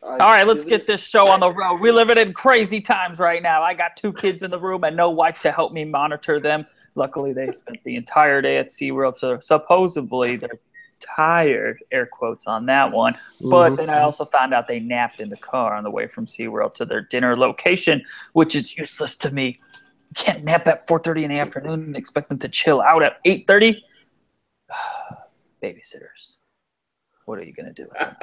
I All right, let's didn't. get this show on the road. We're living in crazy times right now. I got 2 kids in the room and no wife to help me monitor them. Luckily, they spent the entire day at SeaWorld, so supposedly they're tired, air quotes on that one. But then I also found out they napped in the car on the way from SeaWorld to their dinner location, which is useless to me. You can't nap at 4:30 in the afternoon and expect them to chill out at 8:30. Babysitters. What are you going to do with them?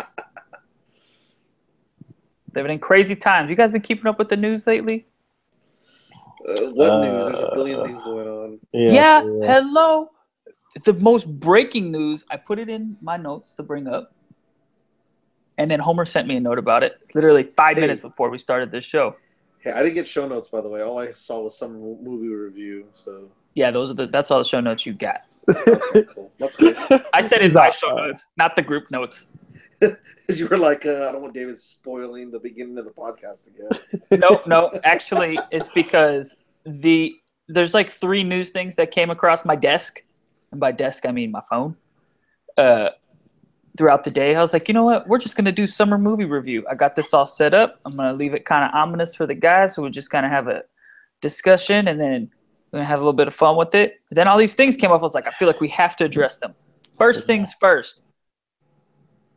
Living in crazy times. You guys been keeping up with the news lately? What news? There's a billion things going on. Yeah, hello. The most breaking news, I put it in my notes to bring up. And then Homer sent me a note about it literally 5 minutes before we started this show. Hey, I didn't get show notes, by the way. All I saw was some movie review. So yeah, that's all the show notes you got. Okay, cool. That's good. I said in my show notes, not the group notes. Because you were like, I don't want David spoiling the beginning of the podcast again. No. Actually, it's because there's like 3 news things that came across my desk. And by desk, I mean my phone. Throughout the day, I was like, you know what? We're just going to do summer movie review. I got this all set up. I'm going to leave it kind of ominous for the guys who would just kind of have a discussion and then we're going to have a little bit of fun with it. But then all these things came up. I was like, I feel like we have to address them. First things first.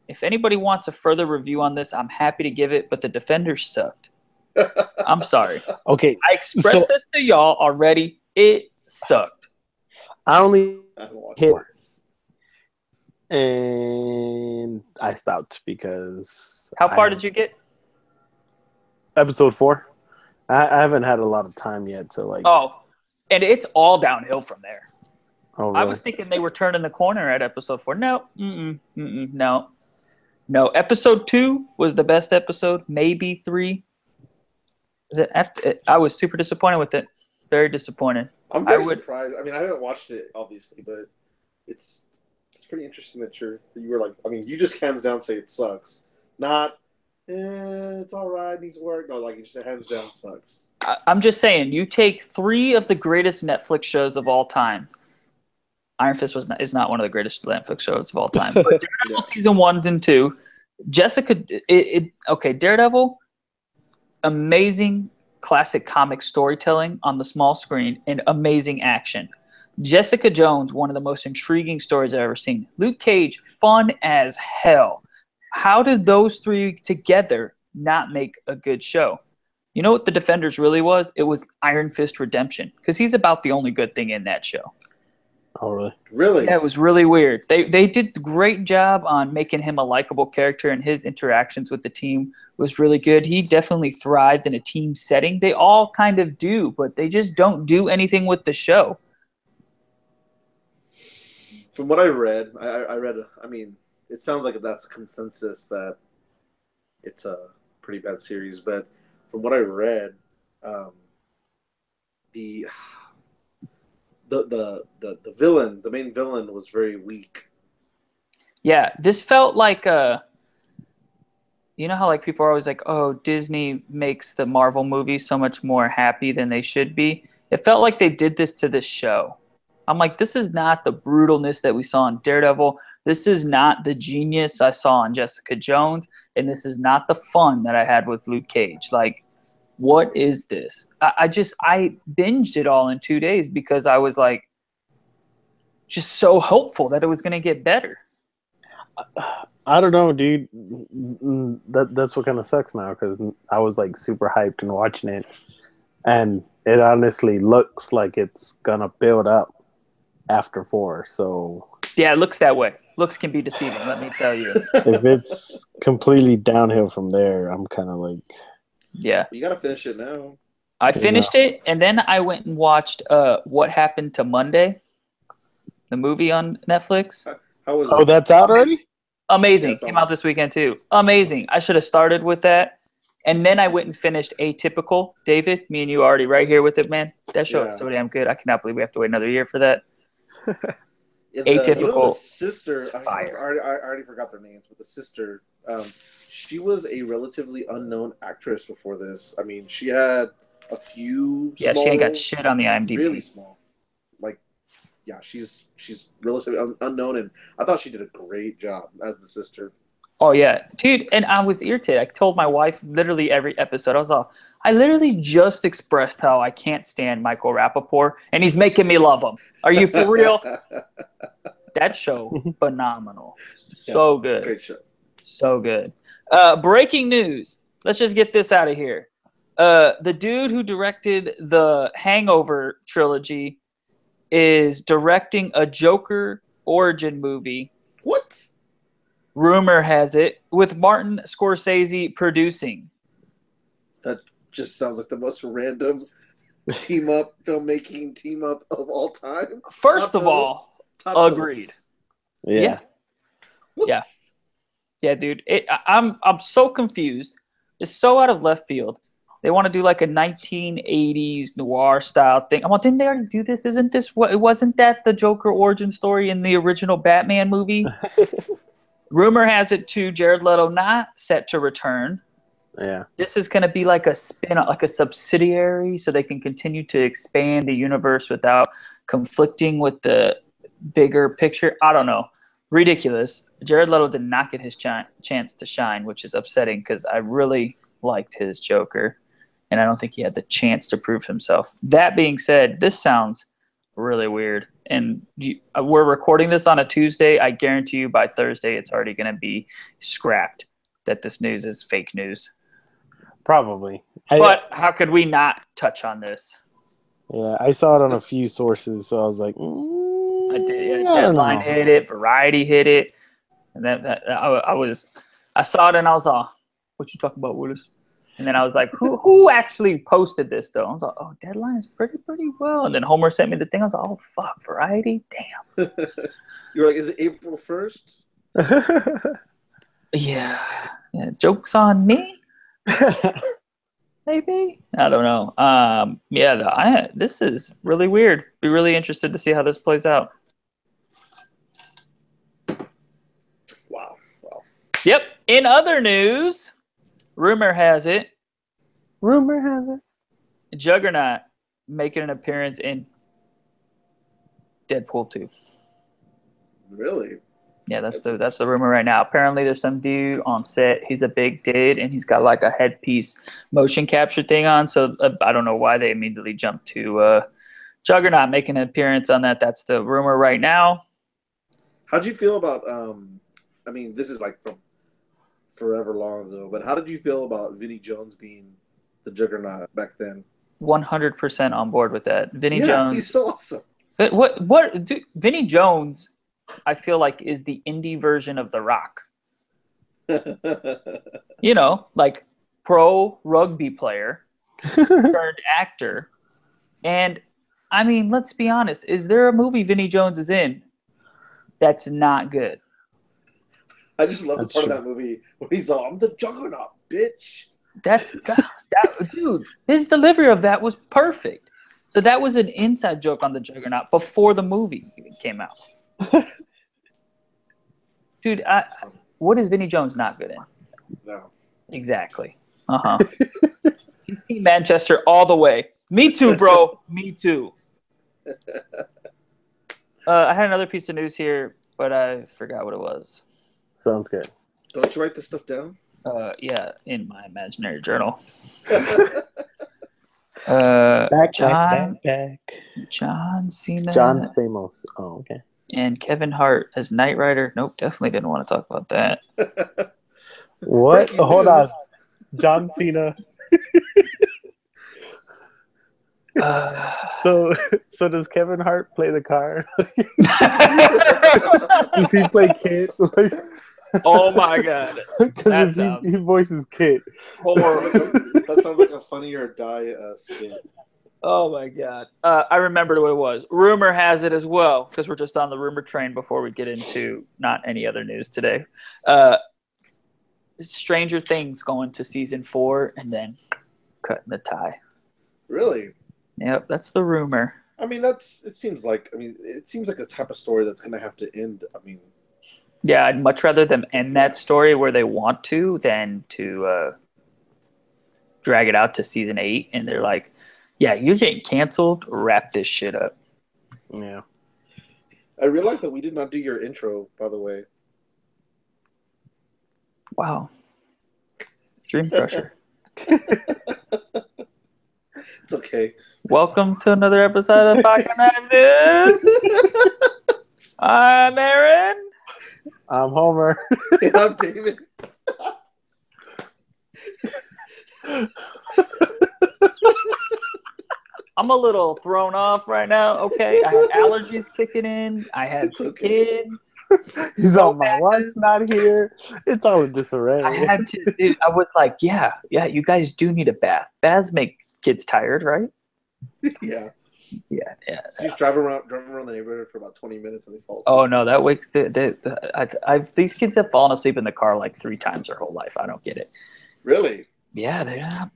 If anybody wants a further review on this, I'm happy to give it, but the Defenders sucked. I'm sorry. Okay. I expressed this to y'all already. It sucked. I only hit and I stopped because. How far did you get? Episode 4. I haven't had a lot of time yet to like. Oh, and it's all downhill from there. Oh, really? I was thinking they were turning the corner at episode 4. No, no. Episode 2 was the best episode. Maybe 3. I was super disappointed with it. Very disappointed. I'm very surprised. I mean, I haven't watched it obviously, but it's pretty interesting that you were like. I mean, you just hands down say it sucks. Not. It's all right. Needs work. No, like you just hands down sucks. I'm just saying. You take 3 of the greatest Netflix shows of all time. Iron Fist is not one of the greatest Netflix shows of all time. But Daredevil season 1 and 2, Jessica. Daredevil, amazing classic comic storytelling on the small screen and amazing action. Jessica Jones, one of the most intriguing stories I've ever seen. Luke Cage, fun as hell. How did those 3 together not make a good show? You know what The Defenders really was? It was Iron Fist Redemption, because he's about the only good thing in that show. Oh, really? Really? Yeah, it was really weird. They did a great job on making him a likable character, and his interactions with the team was really good. He definitely thrived in a team setting. They all kind of do, but they just don't do anything with the show. From what I read, I mean, it sounds like that's consensus that it's a pretty bad series. But from what I read, the villain, the main villain, was very weak. Yeah, this felt like you know how like people are always like, oh, Disney makes the Marvel movies so much more happy than they should be. It felt like they did this to this show. I'm like, this is not the brutalness that we saw in Daredevil. This is not the genius I saw in Jessica Jones. And this is not the fun that I had with Luke Cage. Like, what is this? I binged it all in 2 days because I was like, just so hopeful that it was going to get better. I don't know, dude. That's what kind of sucks now, because I was like super hyped and watching it. And it honestly looks like it's going to build up after 4, so yeah, it looks that way. Looks can be deceiving, let me tell you. If it's completely downhill from there, I'm kind of like, yeah, you gotta finish it now. I finished it, and then I went and watched What Happened to Monday, the movie on Netflix. How was it? That's out already? Amazing. Came out this weekend too. Amazing. I should have started with that. And then I went and finished Atypical. David, me and you are already right here with it, man. That show is so damn good. I cannot believe we have to wait another year for that. Atypical. You know, the sister, I already forgot their names, but the sister, she was a relatively unknown actress before this. I mean, she had a few. Yeah, she ain't got shit on the IMDb. Really small. Like, yeah, she's relatively unknown, and I thought she did a great job as the sister. Oh yeah, dude, and I was irritated. I told my wife literally every episode. I literally just expressed how I can't stand Michael Rappaport, and he's making me love him. Are you for real? That show, phenomenal. So good. Great show. So good. Breaking news. Let's just get this out of here. The dude who directed the Hangover trilogy is directing a Joker origin movie. What? Rumor has it, with Martin Scorsese producing. That just sounds like the most random filmmaking team up of all time. First of all, agreed. Yeah. Yeah, dude. I'm so confused. It's so out of left field. They want to do like a 1980s noir style thing. I'm like, didn't they already do this? Wasn't that the Joker origin story in the original Batman movie? Rumor has it too, Jared Leto not set to return. Yeah. This is going to be like a spin, like a subsidiary, so they can continue to expand the universe without conflicting with the bigger picture. I don't know. Ridiculous. Jared Leto did not get his chance to shine, which is upsetting because I really liked his Joker, and I don't think he had the chance to prove himself. That being said, this sounds really weird. And we're recording this on a Tuesday. I guarantee you by Thursday it's already going to be scrapped that this news is fake news. Probably. But how could we not touch on this? Yeah, I saw it on a few sources, so I was like, I did. I don't Deadline know. hit it. Variety hit it. And I saw it and I was all, what you talking about, Willis? And then I was like, who actually posted this, though? I was like, oh, Deadline's pretty well. And then Homer sent me the thing. I was like, oh, fuck, Variety? Damn. You were like, is it April 1st? Yeah. Joke's on me? Maybe? I don't know. This is really weird. Be really interested to see how this plays out. Wow. Yep. In other news, rumor has it, Juggernaut making an appearance in Deadpool 2. Really? Yeah, that's the rumor right now. Apparently, there's some dude on set. He's a big dude, and he's got like a headpiece motion capture thing on. So I don't know why they immediately jumped to Juggernaut making an appearance on that. That's the rumor right now. How'd you feel about? I mean, this is like from forever long ago, but how did you feel about Vinnie Jones being the Juggernaut back then? 100% on board with that. Vinnie Jones. He's so awesome. Dude, Vinnie Jones, I feel like, is the indie version of The Rock. You know, like pro rugby player turned actor. And I mean, let's be honest, is there a movie Vinnie Jones is in that's not good? I just love the part of that movie where he's all, I'm the Juggernaut, bitch. Dude, his delivery of that was perfect. So that was an inside joke on the Juggernaut before the movie even came out. Dude, what is Vinnie Jones not good in? No. Exactly. Uh-huh. He's Team Manchester all the way. Me too, bro. Me too. I had another piece of news here, but I forgot what it was. Sounds good. Don't you write this stuff down? Yeah, in my imaginary journal. Back. John Cena. John Stamos. Oh, okay. And Kevin Hart as Knight Rider. Nope, definitely didn't want to talk about that. What? Hold on. John Cena. So does Kevin Hart play the car? Does he play Kit? Oh my god! Because he voices Kit. That sounds like a Funny or Die skit. Oh my god! I remembered what it was. Rumor has it as well, because we're just on the rumor train before we get into not any other news today. Stranger Things going to season 4 and then cutting the tie. Really? Yep, that's the rumor. I mean, it seems like a type of story that's going to have to end. I mean, yeah, I'd much rather them end that story where they want to than to drag it out to season 8 and they're like, yeah, you're getting canceled. Wrap this shit up. Yeah. I realized that we did not do your intro, by the way. Wow. Dream Crusher. It's okay. Welcome to another episode of Back on Active. I'm Aaron. I'm Homer. And I'm David. I'm a little thrown off right now. Okay, I had allergies kicking in. I had It's okay. kids. He's on my wife's not here. It's all in disarray. I had to. Dude, I was like, yeah. You guys do need a bath. Baths make kids tired, right? Yeah. Yeah. He's driving around the neighborhood for about 20 minutes and they fall asleep. Oh no, that wakes these kids have fallen asleep in the car like 3 times their whole life. I don't get it. Really? Yeah,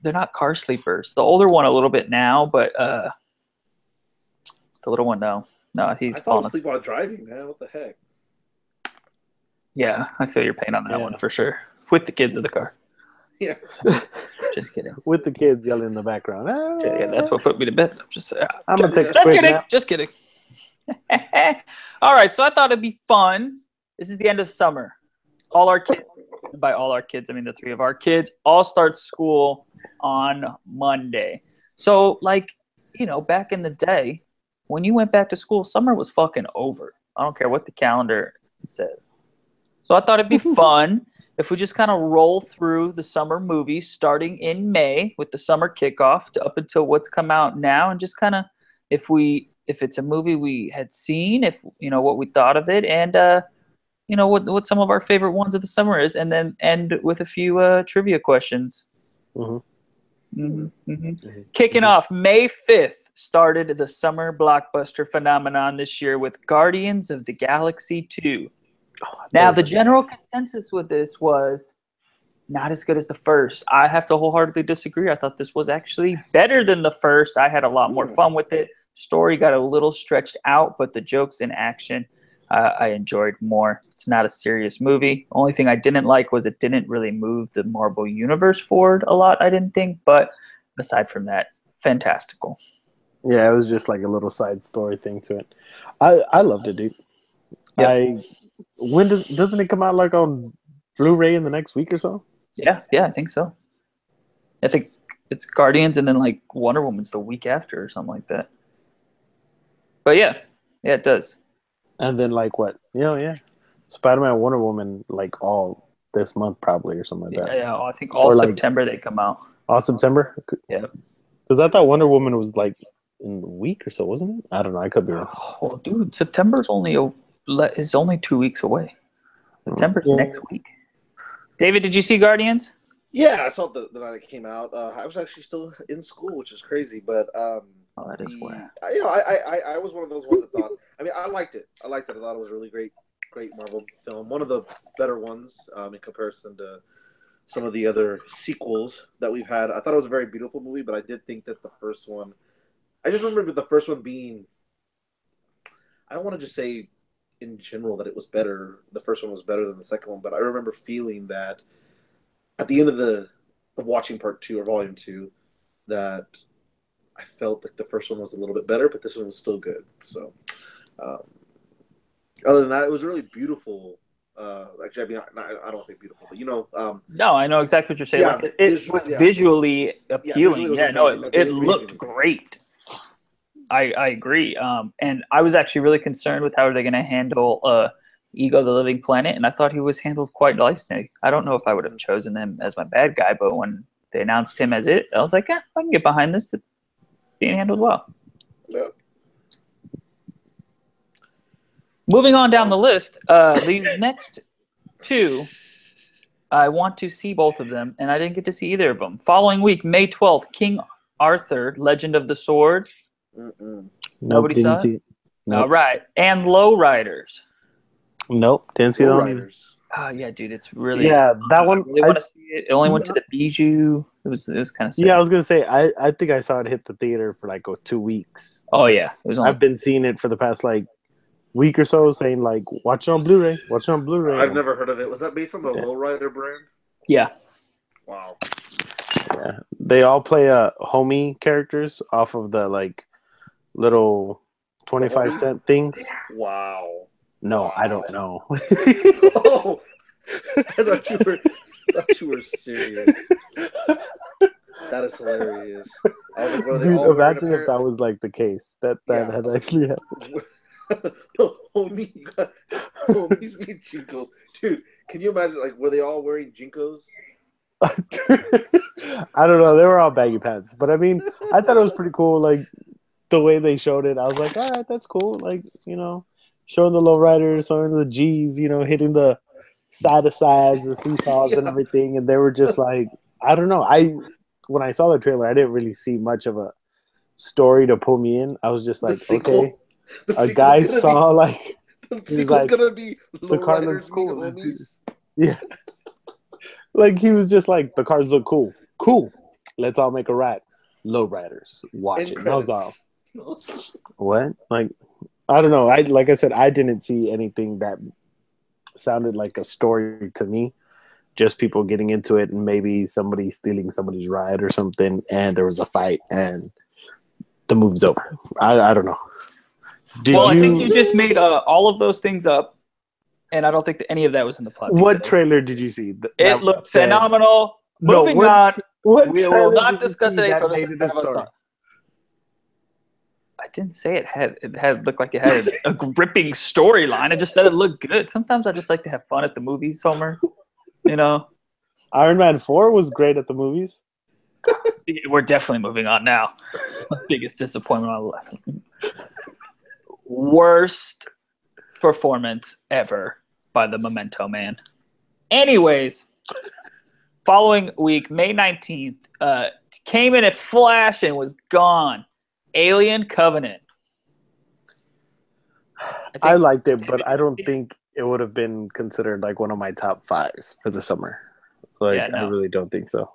they're not car sleepers. The older one a little bit now, but the little one no, he's I fall falling asleep while driving, man. What the heck? Yeah, I feel your pain on that one for sure. With the kids in the car. Yeah. Just kidding. With the kids yelling in the background. Yeah, that's what put me to bed. I'm gonna take a Just quick kidding. nap. Just kidding. All right, so I thought it'd be fun. This is the end of summer. All our kids, by all our kids, I mean the 3 of our kids, all start school on Monday. So, like, back in the day, when you went back to school, summer was fucking over. I don't care what the calendar says. So I thought it'd be fun if we just kind of roll through the summer movies starting in May with the summer kickoff to up until what's come out now, and just kind of if it's a movie we had seen, if what we thought of it, and what some of our favorite ones of the summer is, and then end with a few trivia questions. Kicking off May 5th started the summer blockbuster phenomenon this year with Guardians of the Galaxy 2. Now, the general consensus with this was not as good as the first. I have to wholeheartedly disagree. I thought this was actually better than the first. I had a lot more fun with it. Story got a little stretched out, but the jokes in action I enjoyed more. It's not a serious movie. Only thing I didn't like was it didn't really move the Marvel Universe forward a lot, I didn't think. But aside from that, fantastical. Yeah, it was just like a little side story thing to it. I loved it, dude. Yep. When doesn't it come out like on Blu-ray in the next week or so? Yeah, I think so. I think it's Guardians and then like Wonder Woman's the week after or something like that. But yeah, it does. And then like what? Yeah. Spider-Man, Wonder Woman, like all this month probably or something like that. Yeah, I think all September they come out. All September? Yeah. Because I thought Wonder Woman was like in a week or so, wasn't it? I don't know. I could be wrong. Oh, dude, September's only 2 weeks away. September's next week. David, did you see Guardians? Yeah, I saw the night it came out. I was actually still in school, which is crazy, but that is why. I was one of those ones that thought. I mean, I liked it. I thought it was a really great Marvel film. One of the better ones in comparison to some of the other sequels that we've had. I thought it was a very beautiful movie, but I did think that the first one. I just remember the first one being. I don't want to just say in general that it was better. The first one was better than the second one, but I remember feeling that at the end of watching part 2 or volume 2, that I felt like the first one was a little bit better, but this one was still good. So, other than that, it was really beautiful. Actually, I mean, I don't want to say beautiful, but no, I know exactly what you're saying. Yeah, like, it was visually appealing. It looked great. I agree. And I was actually really concerned with how they're going to handle Ego the Living Planet, and I thought he was handled quite nicely. I don't know if I would have chosen him as my bad guy, but when they announced him as it, I was like, I can get behind this. It's being handled well. Yeah. Moving on down the list, these next 2, I want to see both of them, and I didn't get to see either of them. Following week, May 12th, King Arthur, Legend of the Sword. Nobody saw it? Nope. All right. And Lowriders. Nope, didn't see that one. Oh, yeah, dude, it's really... Yeah, that one... I really want to see it. It only went to the Bijou. It was kind of sad. Yeah, I was going to say, I think I saw it hit the theater for like 2 weeks. Oh, yeah. I've been seeing it for the past like week or so, saying like, watch it on Blu-ray. I've never heard of it. Was that based on the Lowrider brand? Yeah. Wow. Yeah. They all play homie characters off of the like little 25-cent things. Wow. No, I don't know. Oh, I thought you were. thought you were serious. That is hilarious. I was like, were they Dude, all wearing a imagine if pair? that was like the case. That Yeah, I had was like, actually happened. homie, you got homies with Jinkos. Dude, can you imagine, like, were they all wearing Jinkos? I don't know. They were all baggy pants, but I mean, I thought it was pretty cool. Like the way they showed it, I was like, all right, that's cool. Like showing the lowriders, showing the G's, hitting the side to sides, the seesaws, and Yeah. everything. And they were just like, I don't know. When I saw the trailer, I didn't really see much of a story to pull me in. I was just The like, sequel, okay, the a sequel's guy gonna saw be like the he was sequel's like, gonna be the car looks lowriders meet cool. Let's do homies. this. Yeah. Like he was just like, the cars look cool. Cool. Let's all make a ride. Lowriders. Watch End it. That was all. credits. What? Like I don't know. Like I said, I didn't see anything that sounded like a story to me. Just people getting into it and maybe somebody stealing somebody's ride or something, and there was a fight and the movie's over. I don't know. I think you just made all of those things up, and I don't think that any of that was in the plot. What trailer did you see? It looked phenomenal. No, Moving on. What We trailer will not did you discuss see it that for the made it none a of us. story? I didn't say it had looked like it had a gripping storyline. I just said it looked good. Sometimes I just like to have fun at the movies, Homer. Iron Man 4 was great at the movies. We're definitely moving on now. Biggest disappointment on life. Worst performance ever by the Memento Man. Anyways, following week, May 19th, came in a flash and was gone. Alien Covenant. I liked it, but I don't think it would have been considered like one of my top 5s for the summer. Like, Yeah, no. I really don't think so.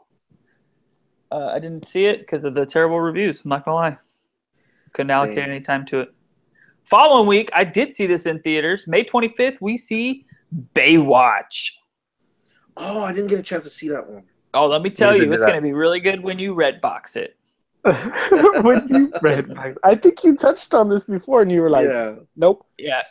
I didn't see it because of the terrible reviews. I'm not going to lie. Couldn't allocate any time to it. Following week, I did see this in theaters. May 25th, we see Baywatch. Oh, I didn't get a chance to see that one. Oh, let me tell you, it's going to be really good when you Redbox it. When you Redbox, I think you touched on this before, and you were like, "Nope." Yeah,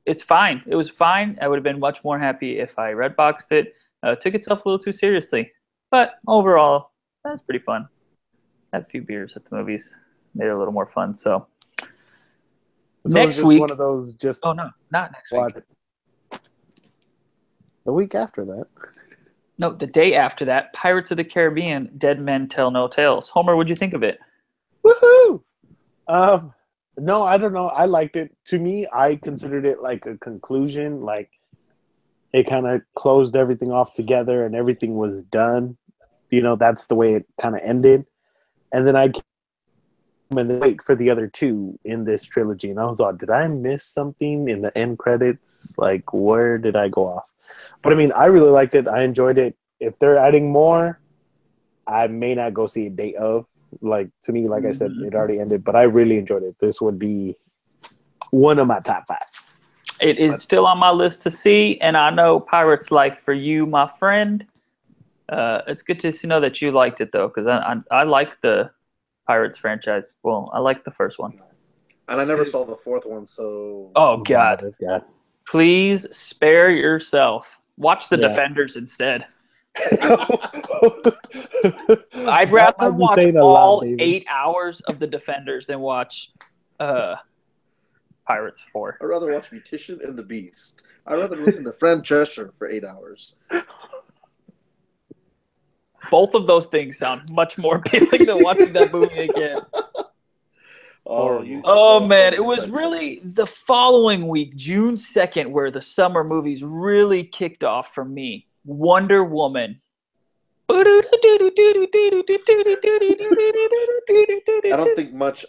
it's fine. It was fine. I would have been much more happy if I Redboxed it. Took itself a little too seriously, but overall, that's pretty fun. Had a few beers at the movies, made it a little more fun. So next week, one of those just oh no, not next week. The week after that. No, the day after that, Pirates of the Caribbean: Dead Men Tell No Tales. Homer, what'd you think of it? Woohoo! No, I don't know. I liked it. To me, I considered it like a conclusion. Like it kind of closed everything off together, and everything was done. That's the way it kind of ended. And then I came and wait for the other 2 in this trilogy, and I was like, did I miss something in the end credits? Like, where did I go off? But I mean, I really liked it. I enjoyed it. If they're adding more, I may not go see a day of. Like, to me, like I said, it already ended, but I really enjoyed it. This would be one of my top 5. It is still on my list to see, and I know Pirates Life for you, my friend. It's good to know that you liked it, though, because I like the Pirates franchise. Well, I like the first one. And I never saw the 4th one, so... Oh, God. Please spare yourself. Watch The Defenders instead. I'd rather watch all 8 hours of The Defenders than watch Pirates 4. I'd rather watch Beautician and the Beast. I'd rather listen to Fran Drescher for 8 hours. Both of those things sound much more appealing than watching that movie again. Oh man, it was really the following week, June 2nd, where the summer movies really kicked off for me. Wonder Woman. I don't think much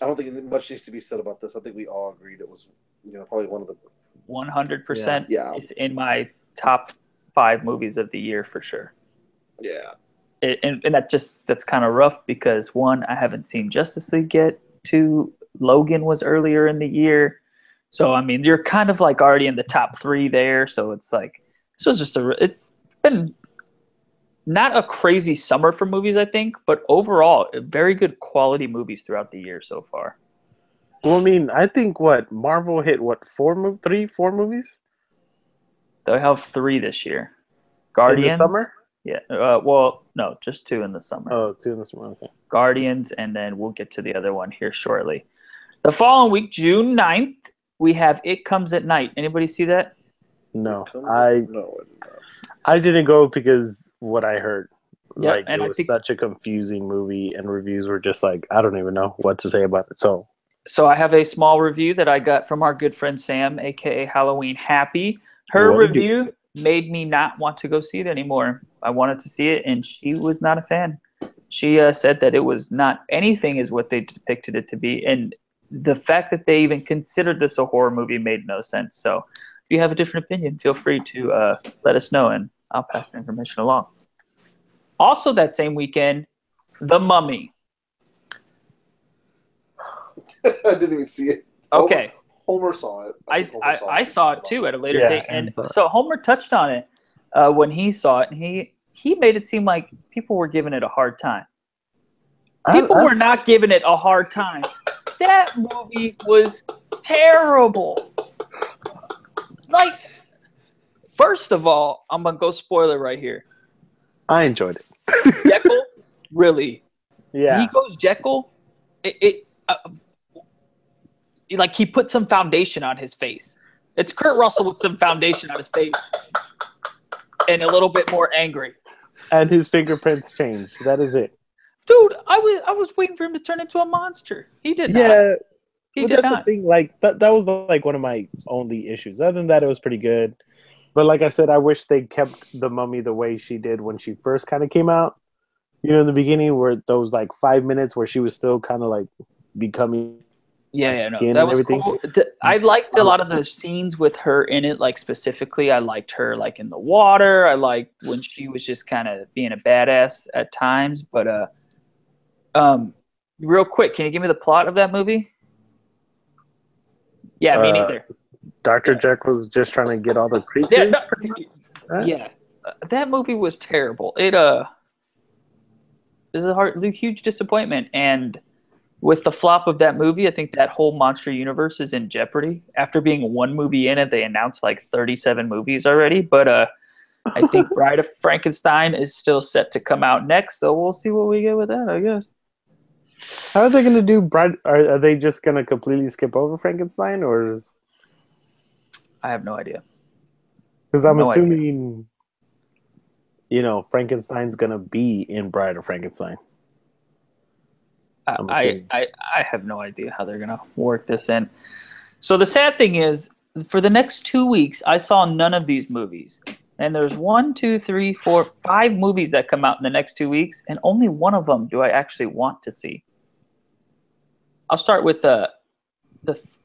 needs to be said about this. I think we all agreed it was, probably one of the 100%. Yeah. It's in my top 5 movies of the year for sure. Yeah. And that's kind of rough because 1, I haven't seen Justice League yet. 2, Logan was earlier in the year. So, I mean, you're kind of like already in the top 3 there. So it's like, this was just it's been not a crazy summer for movies, I think, but overall, very good quality movies throughout the year so far. Well, I mean, I think Marvel hit 4 movies? They'll have 3 this year. Guardians. In the summer? Yeah. Well, no, just 2 in the summer. Oh, 2 in the summer. Okay. Guardians, and then we'll get to the other one here shortly. The following week, June 9th, we have It Comes at Night. Anybody see that? No, No, I did not. didn't go because what I heard. Yeah, Like and it I was think such a confusing movie, and reviews were just like, I don't even know what to say about it. So I have a small review that I got from our good friend Sam, aka Halloween Happy. Her What did you- review made me not want to go see it anymore. I wanted to see it, and she was not a fan. She said that it was not anything as what they depicted it to be, and the fact that they even considered this a horror movie made no sense. So, if you have a different opinion, feel free to let us know, and I'll pass the information along. Also, that same weekend, The Mummy. I didn't even see it. Okay. Homer saw it. I saw it too at a later Yeah, date, and and saw it. so Homer touched on it when he saw it, and he made it seem like people were giving it a hard time. People were not giving it a hard time. That movie was terrible. Like, first of all, I'm gonna go spoiler right here. I enjoyed it. Jekyll, really? Yeah. He goes Jekyll. Like he put some foundation on his face. It's Kurt Russell with some foundation on his face and a little bit more angry. And his fingerprints changed. That is it. Dude, I was waiting for him to turn into a monster. He did not. Yeah. He But did that's not. the thing. Like that was like one of my only issues. Other than that, it was pretty good. But like I said, I wish they kept the Mummy the way she did when she first kind of came out. You know, in the beginning, where those like 5 minutes where she was still kind of like becoming. Yeah, no, skin that and was everything. cool. I liked a lot of the scenes with her in it. Like specifically, I liked her like in the water. I liked when she was just kind of being a badass at times. But real quick, can you give me the plot of that movie? Yeah, me neither. Dr. Jekyll was just trying to get all the creatures. Yeah, no, Right? yeah, that movie was terrible. It is a huge disappointment, and with the flop of that movie, I think that whole monster universe is in jeopardy. After being one movie in it, they announced like 37 movies already. But I think Bride of Frankenstein is still set to come out next, so we'll see what we get with that, I guess. How are they going to do Bride? Are they just going to completely skip over Frankenstein, or is? I have no idea. Because I'm No idea. assuming, Frankenstein's going to be in Bride of Frankenstein. I'm assuming. I have no idea how they're going to work this in. So the sad thing is, for the next 2 weeks, I saw none of these movies. And there's 1, 2, 3, 4, 5 movies that come out in the next 2 weeks, and only one of them do I actually want to see. I'll start with the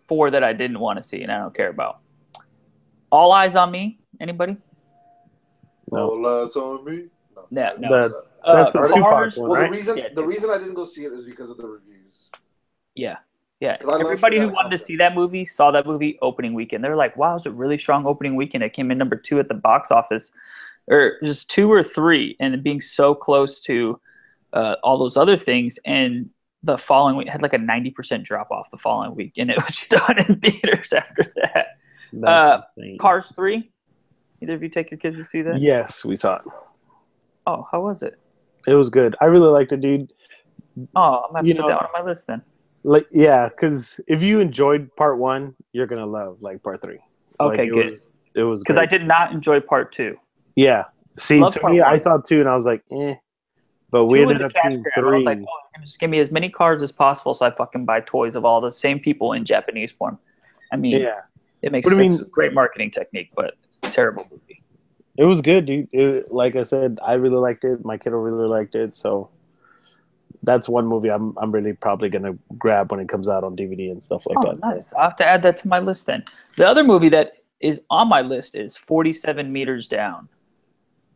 4 that I didn't want to see and I don't care about. All Eyes on Me. Anybody? No. All Eyes on Me. No. That's the Tupac Cars. one, Well, right? the reason I didn't go see it is because of the reviews. Yeah. 'Cause I love Everybody who Straight Outta wanted to Compton. see that movie saw that movie opening weekend. They were like, wow, it was a really strong opening weekend. It came in number 2 at the box office, or just 2 or 3, and it being so close to all those other things. And the following week had like a 90% drop off the following week, and it was done in theaters after that. That's insane. Cars 3. Either of you take your kids to see that? Yes, we saw it. Oh, how was it? It was good. I really liked it, dude. Oh, I'm going to You put know- that one on my list then. Like, yeah, because if you enjoyed part 1, you're gonna love like part 3. Okay, Like, good. It was Because great. I did not enjoy part 2. Yeah. See, Love to part me, I 1. saw 2 and I was like, eh. But we 2 was ended a up cash seeing grab. I 3. was like, oh, you're gonna just give me as many cars as possible so I fucking buy toys of all the same people in Japanese form. I mean, Yeah. it makes But I sense. mean- Great marketing technique, but terrible movie. It was good, dude. Like I said, I really liked it. My kiddo really liked it. So that's one movie I'm really probably gonna grab when it comes out on DVD and stuff like Oh, that. nice. I'll have to add that to my list then. The other movie that is on my list is 47 Meters Down.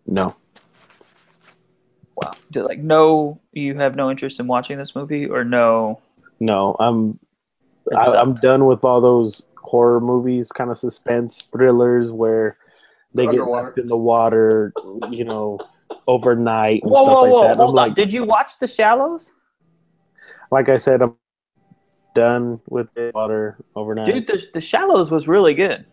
No. Wow. No, you have no interest in watching this movie, or no? No, I'm It's done with all those horror movies, kind of suspense thrillers where they get Underwater. left in the water, overnight and Whoa, stuff whoa, like whoa! that. Hold I'm on. like, Did you watch The Shallows? like I said, I'm done with the water overnight. Dude, the Shallows was really good.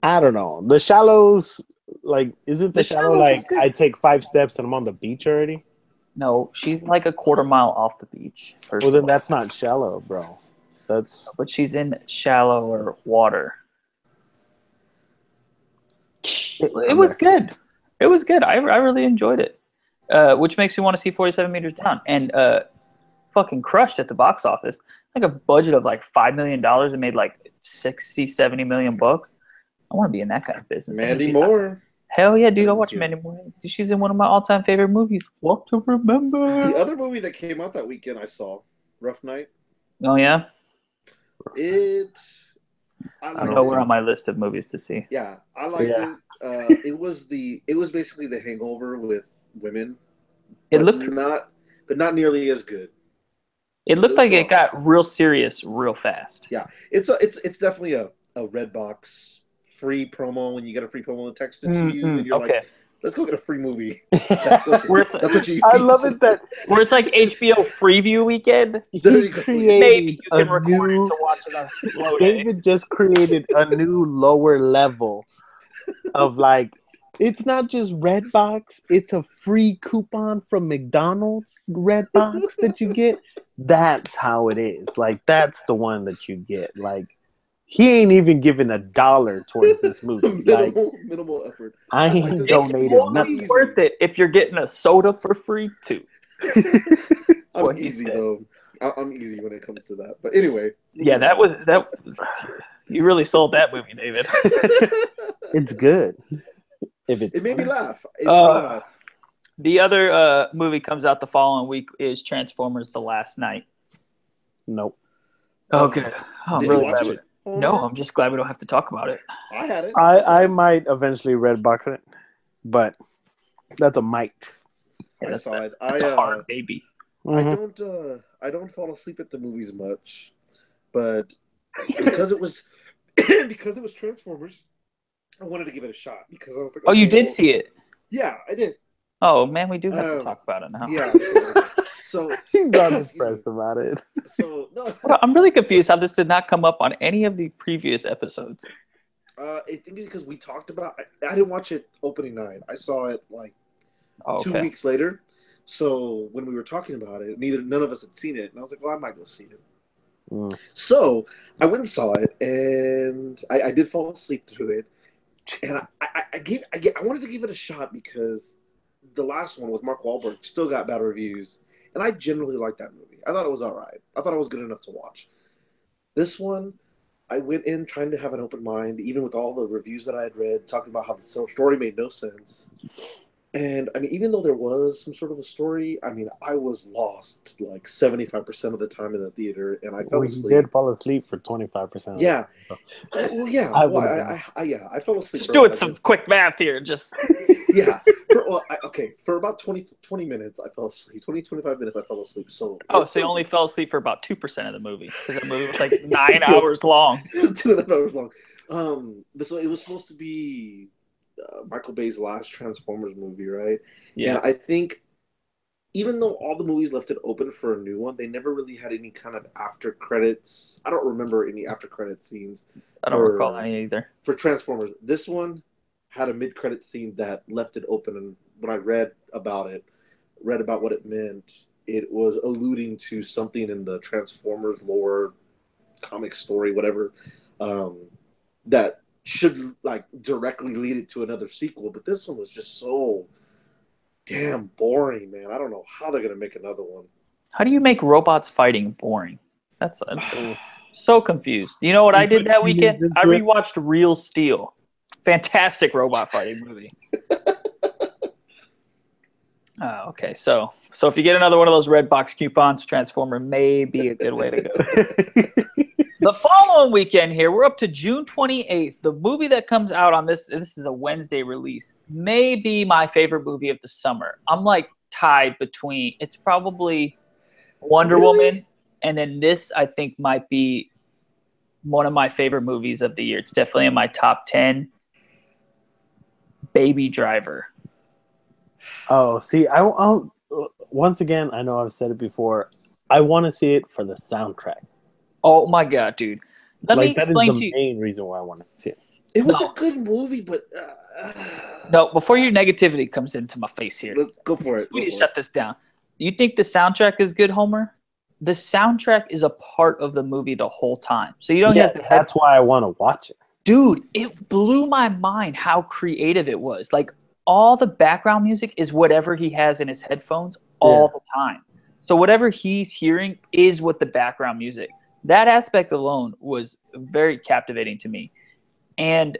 I don't know. The Shallows, like, isn't The The Shallow Shallows like was good. I take 5 steps and I'm on the beach already? No, she's like a quarter mile off the beach. First Well, of then all, that's not shallow, bro. That's but she's in shallower water. It was good. It was good. I really enjoyed it, which makes me want to see 47 Meters Down. And fucking crushed at the box office. Like a budget of like $5 million and made like 60, 70 million bucks. I want to be in that kind of business. Mandy Moore. Hell yeah, dude! I'll Mandy watch too. Mandy Moore. She's in one of my all-time favorite movies, What to Remember. The other movie that came out that weekend I saw, Rough Night. Oh yeah, I it's liked nowhere it. on my list of movies to see. Yeah, I liked Yeah. it. It was basically The Hangover with women. It but looked not nearly as good. It looked like it got real serious real fast. Yeah, it's definitely a Redbox free promo when you get a free promo texted to you and you're Okay. like, let's go get a free movie. That's what you. I love it that Where it's like HBO Freeview weekend. There he you go. created Maybe you a can record new. it to watch it on slow day. David just created a new lower level of like. It's not just Redbox. It's a free coupon from McDonald's Redbox that you get. That's how it is. Like that's the one that you get. Like he ain't even giving $1 towards this movie. Like minimal effort. I like ain't to- donated It's nothing. only worth it if you're getting a soda for free too. That's I'm what he easy said. though. I'm easy when it comes to that. But anyway. Yeah, that was that. You really sold that movie, David. It's good. If it's It made me laugh. The other movie comes out the following week is Transformers: The Last Night. Nope. Okay, I'm Did really you watch glad. it? Oh, No, I'm just glad we don't have to talk about it. I had it. I might eventually Redbox it, but that's a might. Yeah, I that's saw it. that's a hard baby. Mhm. I don't fall asleep at the movies much, but because it was because it was Transformers, I wanted to give it a shot because I was like, Oh, you okay, did well, see it? Yeah, I did. Oh man, we do have to talk about it now. Yeah. So He's not excuse impressed about it. so no, Well, I'm really confused how this did not come up on any of the previous episodes. I think because we talked about. I didn't watch it opening night. I saw it like Oh, 2 okay. weeks later. So when we were talking about it, none of us had seen it, and I was like, well, I might go see it. Mm. So I went and saw it, and I did fall asleep through it. And I wanted to give it a shot because the last one with Mark Wahlberg still got bad reviews, and I generally liked that movie. I thought it was all right. I thought it was good enough to watch. This one, I went in trying to have an open mind, even with all the reviews that I had read, talking about how the story made no sense. And I mean, even though there was some sort of a story, I mean, I was lost like 75% of the time in the theater, and I fell Well, he asleep. did fall asleep for 25%. Yeah. Well, yeah. I Well, would've I fell asleep. Just for doing about- some quick math here. Just Yeah. For about 20 minutes, I fell asleep. 25 minutes, I fell asleep. So so you only fell asleep for about 2% of the movie because the movie was like 9 hours long. 2.5 hours long. But so it was supposed to be Michael Bay's last Transformers movie, right? Yeah. And I think even though all the movies left it open for a new one, they never really had any kind of after credits. I don't remember any after credit scenes I don't recall any either. for Transformers. This one had a mid-credit scene that left it open, and when I read about what it meant, it was alluding to something in the Transformers lore, comic story, whatever, that should like directly lead it to another sequel. But this one was just so damn boring, man. I don't know how they're gonna make another one. How do you make robots fighting boring? That's so confused. You know what I did that weekend? I rewatched Real Steel. Fantastic robot fighting movie. Okay, so if you get another one of those Redbox coupons, Transformer may be a good way to go. The following weekend here, we're up to June 28th. The movie that comes out on this is a Wednesday release, may be my favorite movie of the summer. I'm like tied between, it's probably Wonder Woman, and then this I think might be one of my favorite movies of the year. It's definitely in my top 10. Baby Driver. Oh, see, I'll once again, I know I've said it before. I want to see it for the soundtrack. Oh my god, dude! Let me explain that is to the you. main reason why I want to see it. It was a good movie, but No, before your negativity comes into my face here, Let's go for it. we need to shut this down. You think the soundtrack is good, Homer? The soundtrack is a part of the movie the whole time. So you know he has the that's why I want to watch it. Dude, it blew my mind how creative it was. Like all the background music is whatever he has in his headphones all the time. So whatever he's hearing is what the background music. That aspect alone was very captivating to me. And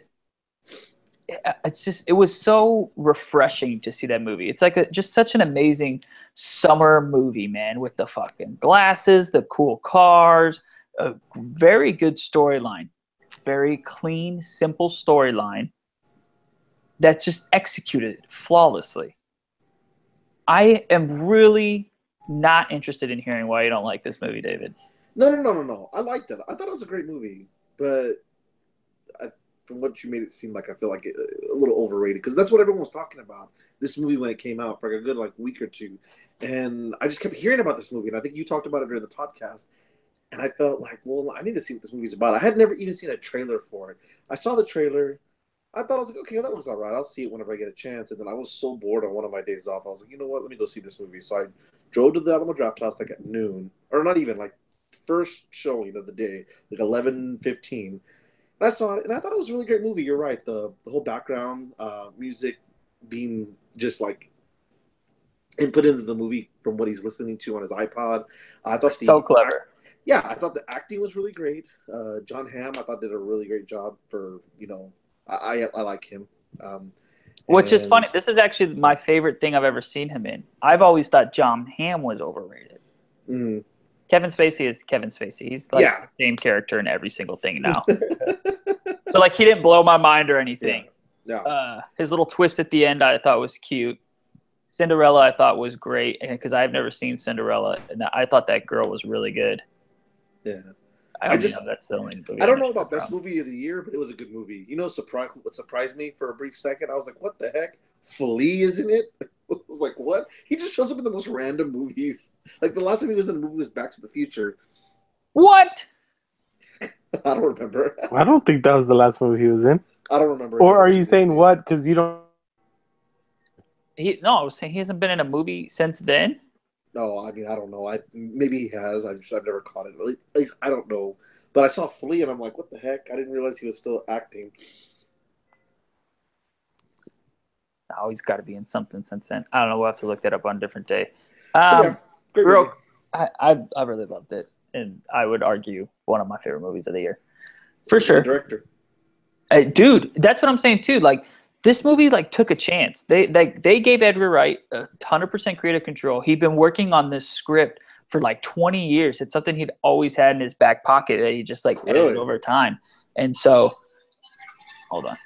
it was so refreshing to see that movie. It's like just such an amazing summer movie, man, with the fucking glasses, the cool cars, a very good storyline. Very clean, simple storyline that's just executed flawlessly. I am really not interested in hearing why you don't like this movie, David. No. I liked it. I thought it was a great movie, but from what you made it seem like, I feel like a little overrated because that's what everyone was talking about. This movie when it came out for like a good week or two, and I just kept hearing about this movie, and I think you talked about it during the podcast. And I felt like, well, I need to see what this movie's about. I had never even seen a trailer for it. I saw the trailer. I thought I was like, okay, well, that looks all right. I'll see it whenever I get a chance. And then I was so bored on one of my days off. I was like, you know what? Let me go see this movie. So I drove to the Alamo Drafthouse like at noon, or not even like first showing of the day, like 11:15. And I saw it, and I thought it was a really great movie. You're right. The whole background music being just like input into the movie from what he's listening to on his iPod. I thought so clever. Yeah, I thought the acting was really great. John Hamm, I thought did a really great job for, I like him. Which is funny. This is actually my favorite thing I've ever seen him in. I've always thought John Hamm was overrated. Mm. Kevin Spacey is Kevin Spacey. He's like the same character in every single thing now. So he didn't blow my mind or anything. Yeah. His little twist at the end I thought was cute. Cinderella I thought was great because I've never seen Cinderella, and I thought that girl was really good. Yeah, that's the only movie I don't know about best movie of the year, but it was a good movie. What surprised me for a brief second? I was like, "What the heck? Flea is in it?" I was like, "What?" He just shows up in the most random movies. Like the last time he was in a movie was Back to the Future. What? I don't remember. I don't think that was the last movie he was in. I don't remember. Or are you saying what? Because you don't. I was saying he hasn't been in a movie since then. No, I mean I don't know. Maybe he has. I've never caught it. At least I don't know. But I saw Flea and I'm like, what the heck? I didn't realize he was still acting. Oh, he's got to be in something since then. I don't know. We'll have to look that up on a different day. Great movie. I really loved it, and I would argue one of my favorite movies of the year, for sure. Director, dude, that's what I'm saying too. This movie took a chance. They gave Edgar Wright 100% creative control. He'd been working on this script for 20 years. It's something he'd always had in his back pocket that he just edited over time. And so, hold on.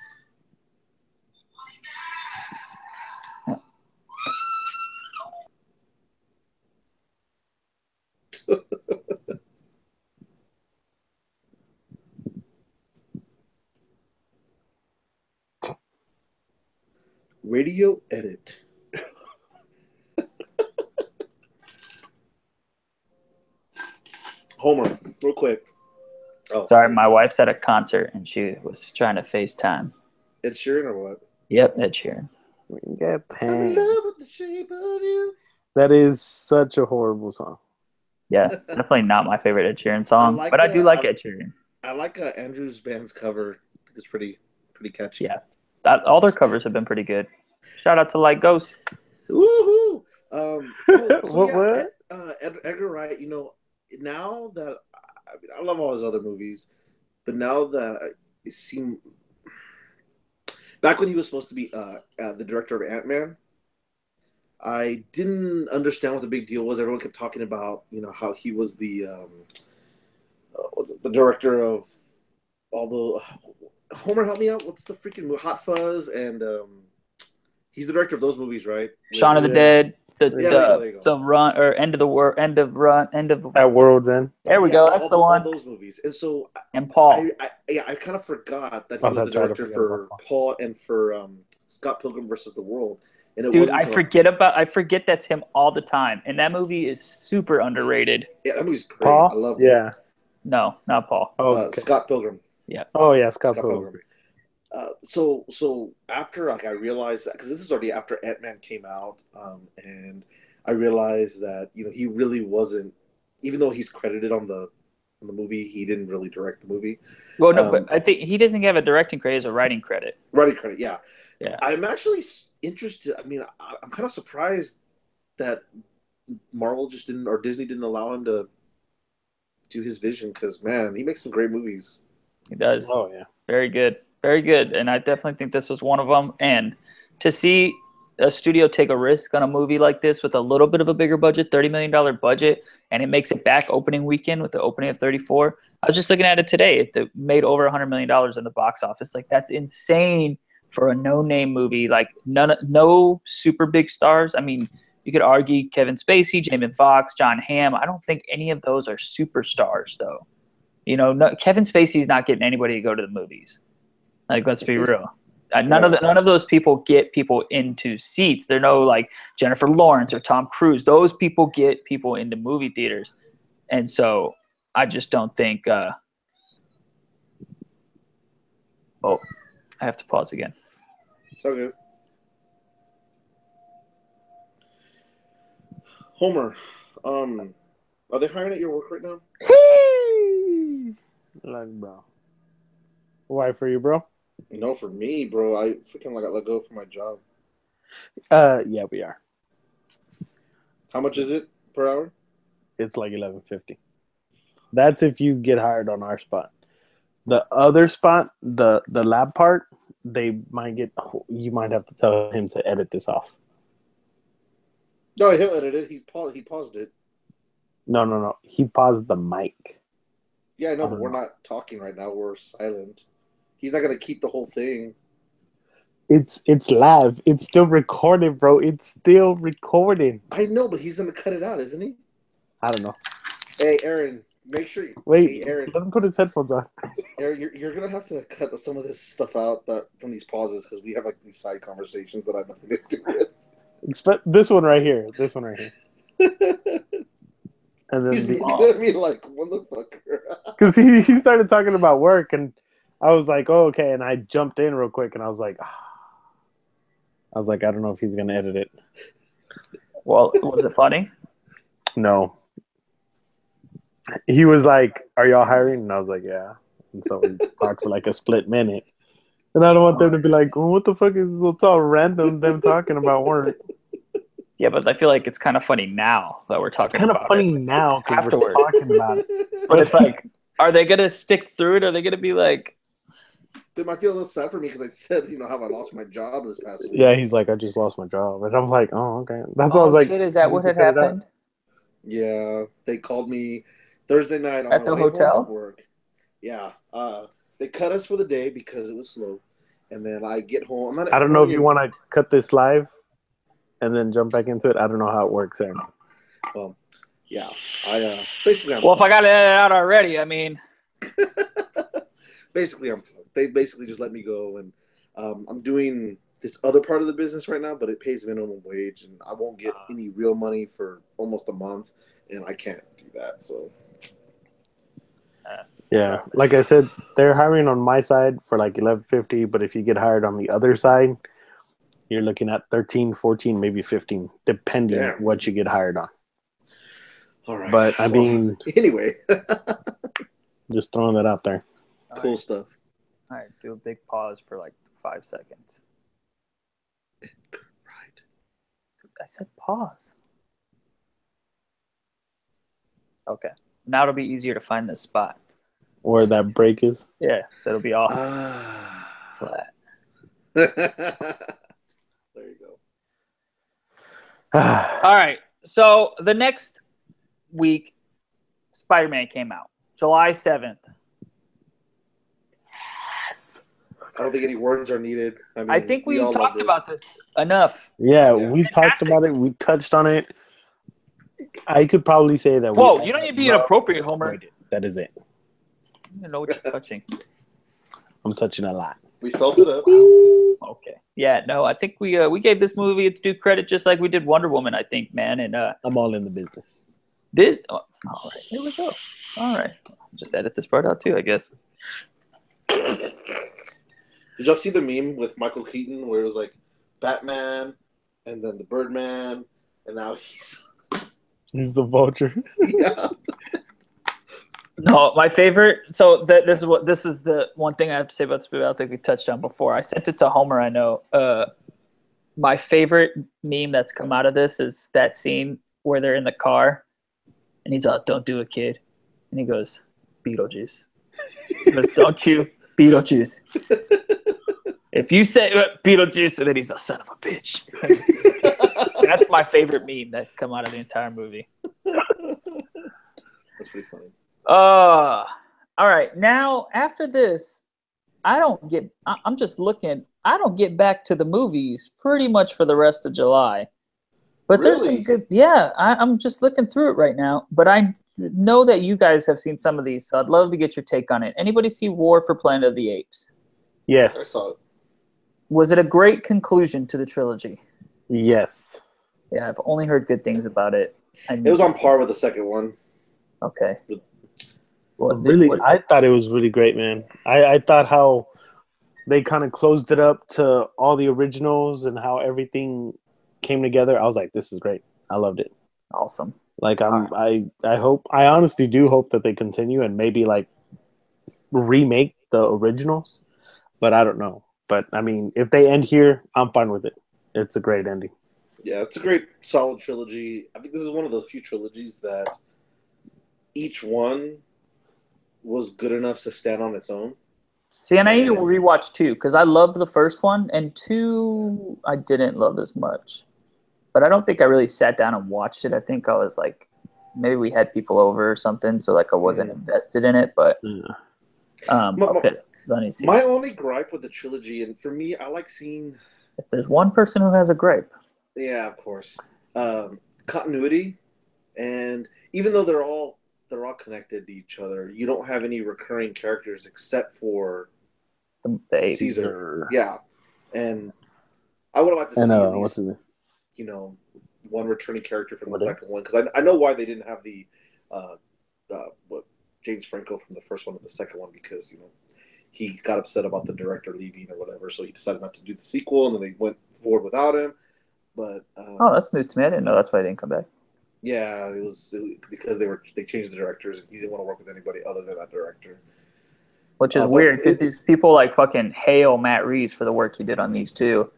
Radio edit. Homer, real quick. Oh, sorry, my wife's at a concert and she was trying to FaceTime. Ed Sheeran or what? Yep, Ed Sheeran. I'm in love with the shape of you. That is such a horrible song. Yeah, definitely not my favorite Ed Sheeran song, but I do like Ed Sheeran. I like Andrew's band's cover. It's pretty catchy. Yeah, all their covers have been pretty good. Shout out to Like Ghost. Woohoo! What? Edgar Wright. Now that I love all his other movies, but now that it seemed back when he was supposed to be the director of Ant-Man, I didn't understand what the big deal was. Everyone kept talking about how he was the director of all the Homer, help me out. What's the freaking movie? Hot Fuzz, and he's the director of those movies, right? Shaun of the Dead, the Run or End of the World, End of At World's End. There we go. That's the one. All those movies, and so Paul. I kind of forgot that he was the director for Paul and for Scott Pilgrim versus the World. And dude, I forget that's him all the time, and that movie is super underrated. Yeah, that movie's great. Paul? I love it. Yeah. No, not Paul. Okay. Scott Pilgrim. Yeah. Oh yeah, Scott Pilgrim. So after like I realized that because this is already after Ant-Man came out, and I realized that he really wasn't, even though he's credited on the movie, he didn't really direct the movie. Well, no, but I think he doesn't have a directing credit; as a writing credit. Writing credit, yeah. Yeah. I'm actually interested. I mean, I'm kind of surprised that Marvel just didn't, or Disney didn't allow him to do his vision because man, he makes some great movies. He does. Oh yeah, it's very good, very good, and I definitely think this was one of them. And to see a studio take a risk on a movie like this with a little bit of a bigger budget, $30 million budget, and it makes it back opening weekend with the opening of 34. I was just looking at it today. It made over $100 million in the box office. Like that's insane for a no-name movie. Like no super big stars. I mean, you could argue Kevin Spacey, Jamie Foxx, John Hamm. I don't think any of those are superstars, though. Kevin Spacey's not getting anybody to go to the movies. Like, let's be real. None of those people get people into seats. They're no like Jennifer Lawrence or Tom Cruise. Those people get people into movie theaters, and so I just don't think. I have to pause again. It's all good. Homer, are they hiring at your work right now? like bro. Why for you, bro? No, for me, bro. I freaking got let go from my job. Yeah, we are. How much is it per hour? It's like $11.50. That's if you get hired on our spot. The other spot, the lab part, you might have to tell him to edit this off. No, he'll edit it. He paused it. No. He paused the mic. Yeah, I know, but we're not talking right now. We're silent. He's not gonna keep the whole thing. It's live. It's still recorded, bro. It's still recording. I know, but he's gonna cut it out, isn't he? I don't know. Hey, Aaron, make sure. Wait, hey, Aaron, let him put his headphones on. Aaron, you're gonna have to cut some of this stuff out from these pauses because we have like these side conversations that I have nothing to do with. Expect this one right here. This one right here. And then he's looking at me like, motherfucker. Because he started talking about work, and I was like, oh, okay. And I jumped in real quick, and I was like, I don't know if he's going to edit it. Well, was it funny? No. He was like, are y'all hiring? And I was like, yeah. And so we talked for like a split minute. And I don't want them to be like, well, what the fuck is this? It's all random, them talking about work. Yeah, but I feel like it's kind of funny now that we're talking about it. It's kind of funny now because we're talking about it. But it's like, are they going to stick through it? Are they going to be like... They might feel a little sad for me because I said, have I lost my job this past week? Yeah, he's like, I just lost my job. And I'm like, oh, okay. That's what I was like. Shit, is that what had happened? Yeah, they called me Thursday night on at the hotel. Work. Yeah, they cut us for the day because it was slow, and then I get home. I don't know if you want to cut this live and then jump back into it. I don't know how it works, Aaron. Well, yeah, I basically. Well, if I got it out already, I mean, basically, they basically just let me go, and I'm doing this other part of the business right now, but it pays minimum wage, and I won't get any real money for almost a month, and I can't do that. So, yeah, like I said, they're hiring on my side for like $11.50, but if you get hired on the other side, you're looking at 13, 14, maybe 15, depending on what you get hired on. All right, but I mean, anyway, just throwing that out there. Cool stuff. All right, do a big pause for like 5 seconds. Right. I said pause. Okay. Now it'll be easier to find this spot. Where that break is? Yeah, so it'll be off flat. There you go. All right. So the next week, Spider-Man came out. July 7th. I don't think any words are needed. I mean, I think we talked about this enough. Yeah, we talked about it. We touched on it. I could probably say that. Whoa, you don't need to be inappropriate, Homer. That is it. You know what you're touching. I'm touching a lot. We felt it up. Okay. Yeah, no, I think we gave this movie its due credit just like we did Wonder Woman, I think, man. And I'm all in the business. All right, here we go. All right. Just edit this part out too, I guess. Did y'all see the meme with Michael Keaton where it was like Batman and then the Birdman, and now He's the Vulture. yeah. No, my favorite. So this is the one thing I have to say about this movie. I think we touched on before. I sent it to Homer. I know. My favorite meme that's come out of this is that scene where they're in the car, and he's like, "Don't do it, kid," and he goes, "Beetlejuice." He goes, "Don't you, Beetlejuice?" If you say Beetlejuice, and then he's a son of a bitch. That's my favorite meme that's come out of the entire movie. That's pretty funny. All right. Now, after this, I'm just looking. I don't get back to the movies pretty much for the rest of July. But there's some Really? good. Yeah, I'm just looking through it right now. But I know that you guys have seen some of these, so I'd love to get your take on it. Anybody see War for Planet of the Apes? I Yes. saw it. Was it a great conclusion to the trilogy? Yes. Yeah, I've only heard good things about it. It was on par with the second one. Okay. I thought it was really great, man. I thought how they kind of closed it up to all the originals and how everything came together. I was like, this is great. I loved it. Awesome. Like I honestly do hope that they continue and maybe like remake the originals, but I don't know. But I mean, if they end here, I'm fine with it. It's a great ending. Yeah, it's a great, solid trilogy. I think this is one of those few trilogies that each one was good enough to stand on its own. See, and I need to rewatch 2 because I loved the first one, and 2 I didn't love as much. But I don't think I really sat down and watched it. I think I was like, maybe we had people over or something, so like I wasn't invested in it. But okay, let me see. My only gripe with the trilogy, and for me, I like seeing. If there's one person who has a gripe, Yeah, of course. Continuity, and even though they're all connected to each other, you don't have any recurring characters except for the apes. Caesar. Yeah, and I would have liked to see at what's his least, name? one returning character from the second one, because I know why they didn't have the James Franco from the first one and the second one, because he got upset about the director leaving or whatever, so he decided not to do the sequel, and then they went forward without him. But that's news to me. I didn't know that's why he didn't come back. Yeah, it was because they changed the directors, and he didn't want to work with anybody other than that director. Which is weird because these people like fucking hail Matt Reeves for the work he did on these two.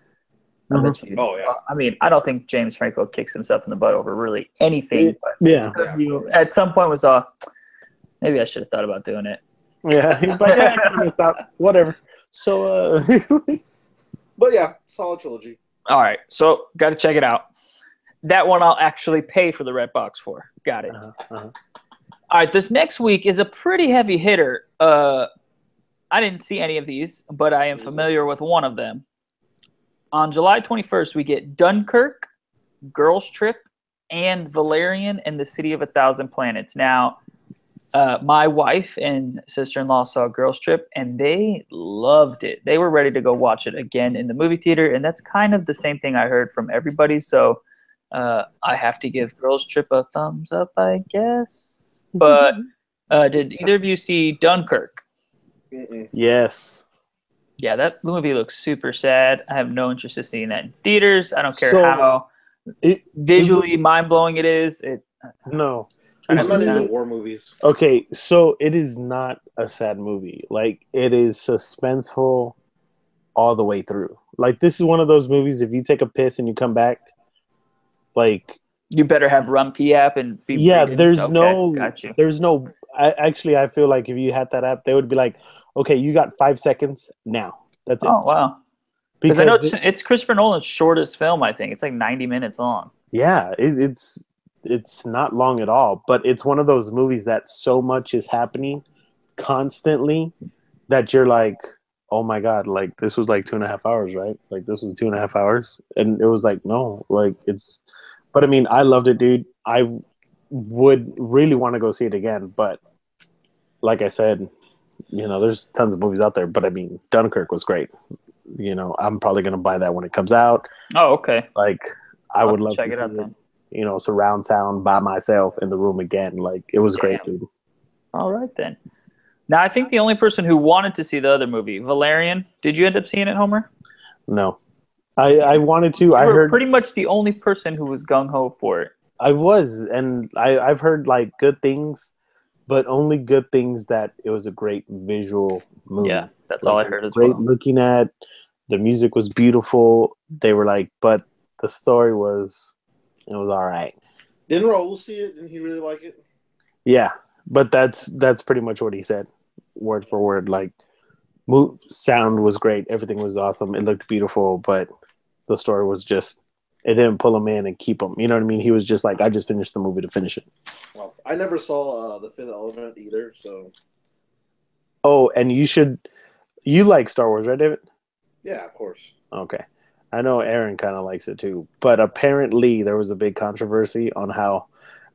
I bet you. Oh yeah. I mean, I don't think James Franco kicks himself in the butt over really anything. But at some point was maybe I should have thought about doing it. Yeah, he's like, whatever. So, but yeah, solid trilogy. All right, so got to check it out. That one I'll actually pay for the red box for. Got it. All right, this next week is a pretty heavy hitter. I didn't see any of these, but I am familiar with one of them. On July 21st, we get Dunkirk, Girls Trip, and Valerian and the City of a Thousand Planets. Now, my wife and sister-in-law saw Girls Trip, and they loved it. They were ready to go watch it again in the movie theater, and that's kind of the same thing I heard from everybody. So I have to give Girls Trip a thumbs up, I guess. But did either of you see Dunkirk? Yes. Yeah, that movie looks super sad. I have no interest in seeing that in theaters. I don't care how visually mind-blowing it is. No. I'm not into war movies. Okay, so it is not a sad movie. Like, it is suspenseful all the way through. Like, this is one of those movies, if you take a piss and you come back, like... You better have Rum P app and be breathing. There's got you. I feel like if you had that app, they would be like, okay, you got 5 seconds now. That's it. Oh, wow. Because I know it's Christopher Nolan's shortest film, I think. It's like 90 minutes long. Yeah, it's not long at all, but it's one of those movies that so much is happening constantly that you're like, oh my God, like this was like 2.5 hours, right? Like this was 2.5 hours. And it was like, no, like but I mean, I loved it, dude. I would really want to go see it again, but like I said, there's tons of movies out there, but I mean, Dunkirk was great. I'm probably going to buy that when it comes out. Oh, okay. Like, I would love to check it out then. Surround sound by myself in the room again. Like, it was great, dude. All right, then. Now, I think the only person who wanted to see the other movie, Valerian, did you end up seeing it, Homer? No. I wanted to. You I were heard pretty much the only person who was gung-ho for it. I was, and I've heard like good things, but only good things that it was a great visual movie. Yeah, that's like, all I heard as great well. looking at. The music was beautiful. They were like, but the story was, it was all right. Didn't Raul see it? Didn't he really like it? Yeah, but that's pretty much what he said, word for word. Like, sound was great. Everything was awesome. It looked beautiful, but the story was just, it didn't pull him in and keep him. You know what I mean? He was just like, I just finished the movie to finish it. Well, I never saw The Fifth Element either, so. Oh, and you like Star Wars, right, David? Yeah, of course. Okay. I know Aaron kind of likes it too, but apparently there was a big controversy on how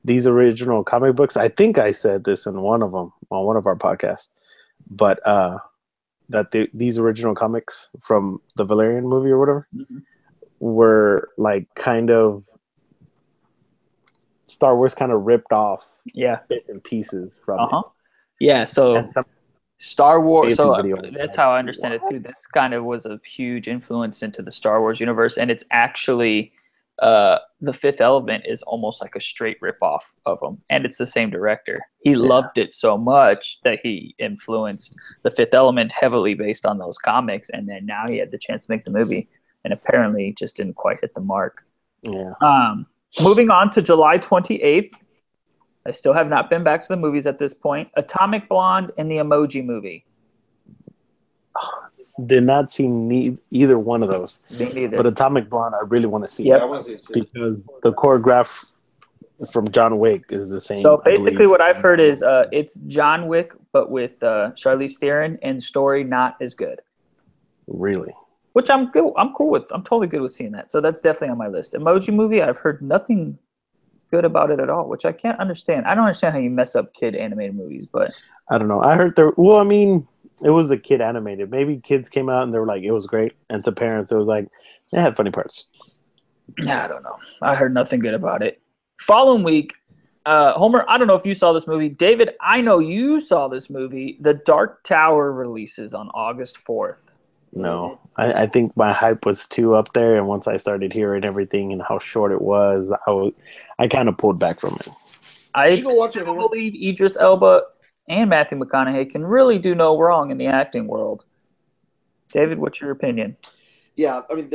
these original comic books, I think I said this in one of them on one of our podcasts, but that these original comics from the Valerian movie or whatever were like kind of Star Wars kind of ripped off bits and pieces from it. Yeah, so And some Star Wars. So video. that's how I understand it too. This kind of was a huge influence into the Star Wars universe, and it's actually The Fifth Element is almost like a straight ripoff of them, and it's the same director. He loved it so much that he influenced The Fifth Element heavily based on those comics, and then now he had the chance to make the movie, and apparently just didn't quite hit the mark. Yeah. Moving on to July 28th. I still have not been back to the movies at this point. Atomic Blonde and the Emoji Movie. Did not see either one of those. Me neither. But Atomic Blonde, I really want to see. Yep. Yeah, I want to see it too. Because the choreograph from John Wick is the same. So basically what I've heard is it's John Wick, but with Charlize Theron, and story not as good. Really? Which I'm cool with. I'm totally good with seeing that. So that's definitely on my list. Emoji Movie, I've heard nothing good about it at all, which I can't understand. I don't understand how you mess up kid animated movies, but I don't know. I heard there. Well, I mean, it was a kid animated. Maybe kids came out and they were like, it was great, and to parents, it was like, it had funny parts. I don't know. I heard nothing good about it. Following week, Homer, I don't know if you saw this movie. David, I know you saw this movie. The Dark Tower releases on August 4th. No, I think my hype was too up there, and once I started hearing everything and how short it was, I kind of pulled back from it. I still believe Idris Elba and Matthew McConaughey can really do no wrong in the acting world. David, what's your opinion? Yeah, I mean,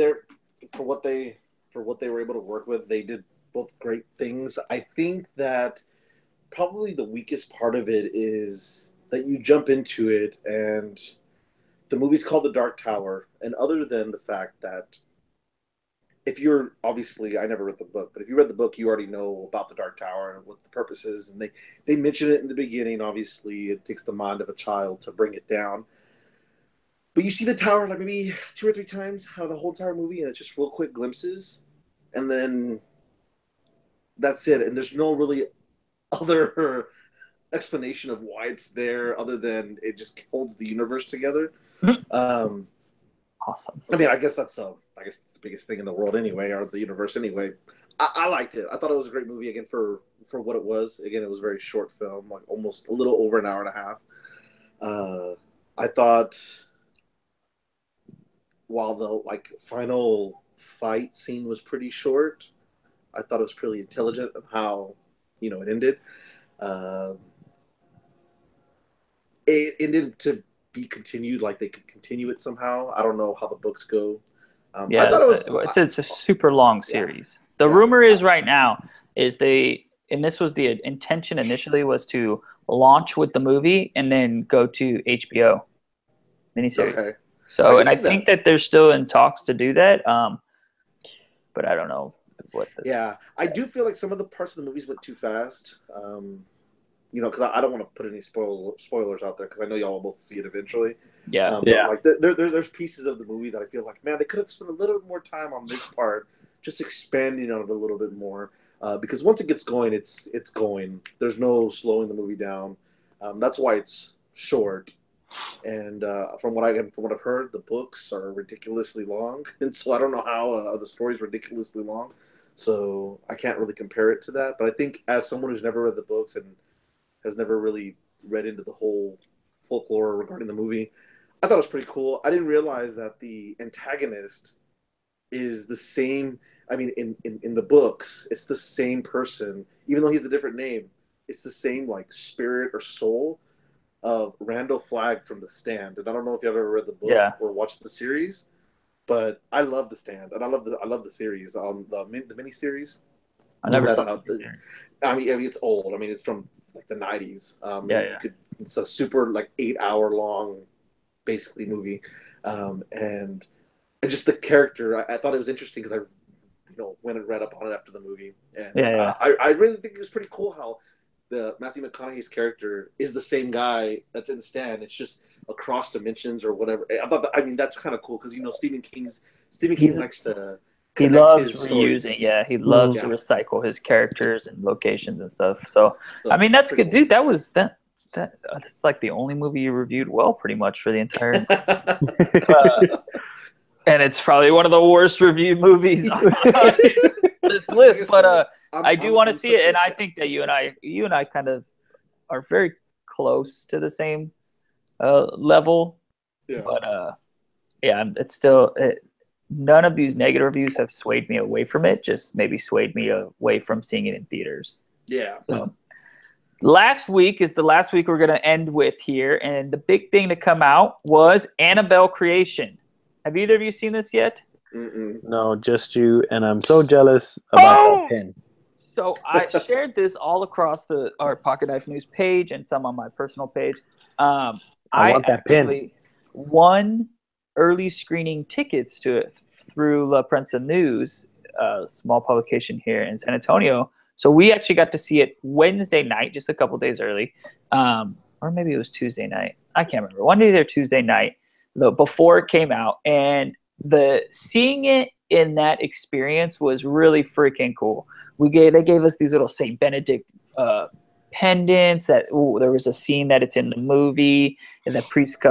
for what they were able to work with, they did both great things. I think that probably the weakest part of it is that you jump into it and the movie's called The Dark Tower, and other than the fact that if you're obviously, I never read the book, but if you read the book, you already know about the Dark Tower and what the purpose is, and they mention it in the beginning. Obviously, it takes the mind of a child to bring it down. But you see the tower like maybe 2 or 3 times out of the whole entire movie, and it's just real quick glimpses, and then that's it. And there's no really other explanation of why it's there other than it just holds the universe together. Awesome. I mean, I guess that's the biggest thing in the world anyway, or the universe anyway. I liked it. I thought it was a great movie again for what it was. Again, it was a very short film, like almost a little over an hour and a half. I thought while the final fight scene was pretty short, I thought it was pretty intelligent of how it ended. It ended to be continued, like they could continue it somehow. I don't know how the books go. I thought it's a super long series. The rumor is right now is and this was the intention initially, was to launch with the movie and then go to HBO miniseries. Okay. So, and I think that they're still in talks to do that. But I don't know what this. Yeah, I do feel like some of the parts of the movies went too fast. Because I don't want to put any spoilers out there because I know y'all will both see it eventually. Yeah, But there's pieces of the movie that I feel like, man, they could have spent a little bit more time on this part, just expanding on it a little bit more. Because once it gets going, it's going. There's no slowing the movie down. That's why it's short. And from what I've heard, the books are ridiculously long, and so I don't know how the story's ridiculously long. So I can't really compare it to that. But I think as someone who's never read the books and has never really read into the full folklore regarding the movie. I thought it was pretty cool. I didn't realize that the antagonist is the same. I mean, in the books, it's the same person, even though he's a different name. It's the same like spirit or soul of Randall Flagg from The Stand. And I don't know if you've ever read the book or watched the series, but I love The Stand, and I love the series, the mini series. I never saw it. I mean, it's old. I mean, it's from like the 90s. It's a super like 8-hour long, basically movie, and just the character. I thought it was interesting because I, went and read up on it after the movie, and I really think it was pretty cool how the Matthew McConaughey's character is the same guy that's in The Stand. It's just across dimensions or whatever. I thought that's kind of cool because Stephen King likes to. He loves reusing. Yeah, he loves to recycle his characters and locations and stuff. So I mean, that's good, dude. That was that. That's like the only movie you reviewed well, pretty much, for the entire. And it's probably one of the worst reviewed movies on this list. But I do want to see it, and I think that you and I kind of are very close to the same level. Yeah. But it's still. None of these negative reviews have swayed me away from it. Just maybe swayed me away from seeing it in theaters. Yeah. So last week is the last week we're going to end with here, and the big thing to come out was Annabelle Creation. Have either of you seen this yet? No, just you, and I'm so jealous about that pin. So I shared this all across our Pocket Knife News page and some on my personal page. I want that pin. Won early screening tickets to it through La Prensa News, a small publication here in San Antonio. So we actually got to see it Wednesday night, just a couple days early, or maybe it was Tuesday night. I can't remember. One day or Tuesday night, before it came out, and seeing it in that experience was really freaking cool. They gave us these little Saint Benedict pendants. There was a scene that it's in the movie, and the priest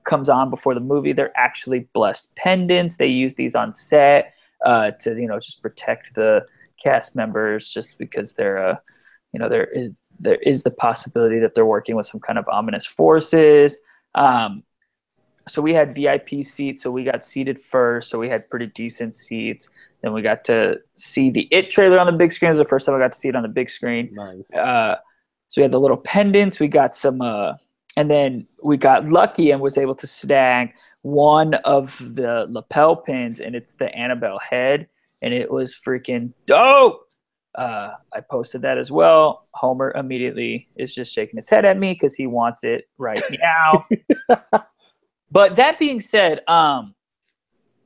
comes on before the movie. They're actually blessed pendants. They use these on set to just protect the cast members, just because they're there is the possibility that they're working with some kind of ominous forces. So we had VIP seats, so we got seated first, so we had pretty decent seats. Then we got to see the It trailer on the big screen. It was the first time I got to see it on the big screen. Nice. So we had the little pendants. We got some and then we got lucky and was able to snag one of the lapel pins, and it's the Annabelle head, and it was freaking dope. I posted that as well. Homer immediately is just shaking his head at me because he wants it right now. But that being said,